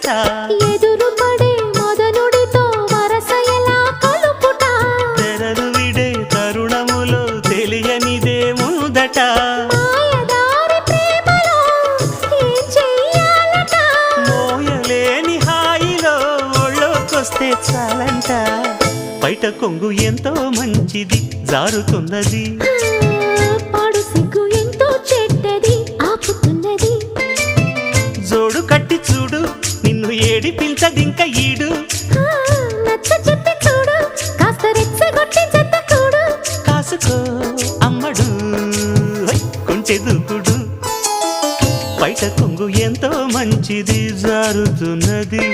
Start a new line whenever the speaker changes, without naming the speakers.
ముచ్చట
ఎదురు పడే మదనుడితో వరస ఎలా కలుపుట
తెరలు విడే తరుణములో తెలియనిదే ముందట
మాయదారి ప్రేమలో ఏం చెయ్యాలట
మోయలేని హాయిలో ఒళ్ళోకొస్తే చాలంట బయట కొంగు ఎంతో మంచిది జారుతున్నది
పాడు సిగ్గు ఎంతో చెడ్డది ఆపుతున్నది
జోడు కట్టి చూడు నిన్ను ఏడిపించదింక ఈడు
నచ్చ చెప్పి చూడు కాస్త రెచ్చగొట్టి జత కూడు
కాసుకో అమ్మడు కొంచె దూకుడు బయట కొంగు ఎంతో మంచిది జారుతున్నది